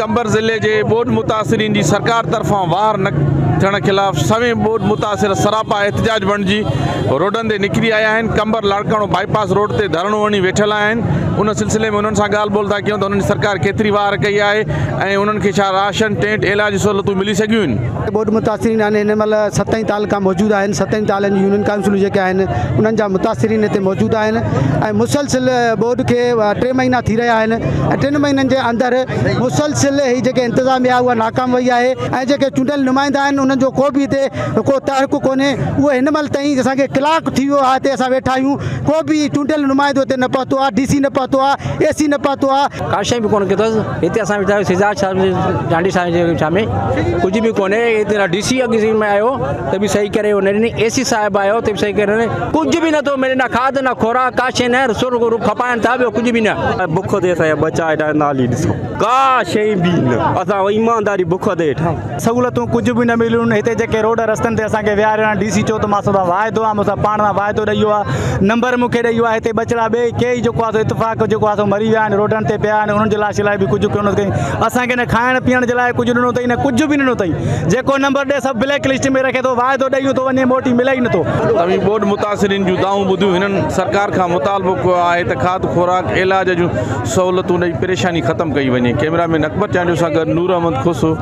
कंबर ज़िले के ॿोॾ मुतासिरीन की सरकार तरफा वार न थियण खिलाफ़ सवें ॿोॾ मुतासिर सरापा एहतजाज बणिजी रोडन ते निकिरी आया आहिनि। कंबर लाड़काणो बाईपास रोड ते धरणो वणी वेठल आहिनि। उन सिलसिले में उन्हनि सां ॻाल्हि ॿोल था कयूं त उन्हनि सरकार केतिरी वार कई आहे ऐं उन्हनि खे छा राशन टेंट इलाज सहूलियतूं मिली सघियूं आहिनि। ॿोॾ मुतासिरीन आहिनि हिन महिल 7 तालुका मौजूदु आहिनि। 7 तालुकनि जी यूनियन काउंसिलूं जेके आहिनि उन्हनि जा मुतासिरीन हिते मौजूदु आहिनि ऐं मुसलसिल ॿोॾ खे 3 महीना थी रहिया आहिनि ऐं 3 महीननि जे अंदरि मुसलसिल ही जेके इंतिज़ामिया उहा नाकाम वई आहे ऐं जेके चूंडियल नुमाइंदा आहिनि उन्हनि जो को बि हिते को तहक़ कोन्हे। उहो हिन महिल ताईं असांखे कलाक थी वियो आहे हिते असां वेठा आहियूं, को बि चूंडियल नुमाइंदो हिते न पहुतो आहे, DC न पहुतो आहे, AC न पहुतो आहे, का शइ बि कोन कयो अथसि। हिते असां वेठा आहियूं सिजाज साहिब जांडी साहिब जे छा में कुझु बि कोन्हे। हिते ना DC अॻु में आयो त बि सही करे न ॾिनी, AC साहिब आयो त बि सही करे न, कुझु बि नथो मिले, न खाद न खुराक, का शइ न सुर खपाइनि था, ॿियो कुझु बि न। बुख ते असांजा बचा हेॾा नाली ॾिसो, का शइ बि न, असां ईमानदारी बुख ते हेठां सहूलियतूं कुझु बि न मिलियूं। हिते जेके रोड रस्तनि ते असांखे विहारिया DC चओ त मां सदा वाइदो आहे, मूंसां पाण सां वाइदो ॾेई वियो आहे, नंबर मूंखे ॾेई वियो आहे। हिते बचड़ा ॿिए के जेको आहे इतफ़ाक़ जेको आहे मरी विया आहिनि, रोडनि ते पिया आहिनि, उन्हनि जे लाइ बि कुझु कोन कई। असांखे न खाइण पीअण जे लाइ कुझु ॾिनो अथई, न कुझु बि ॾिनो अथई। जेको नंबर ॾे सभु ब्लैक लिस्ट में रखे थो, वाइदो ॾेई थो वञे, मोटी मिले ई नथो। तव्हीं ॿोॾ मुतासिरीन जूं दाऊं ॿुधियूं। हिननि सरकार खां मुतालबो कयो आहे त खाद खुराक इलाज जूं सहूलियतूं ॾेई परेशानी ख़तमु कई वञे। कैमरामैन अकबर चांडियो सां गॾु नूर अहमद खुसो।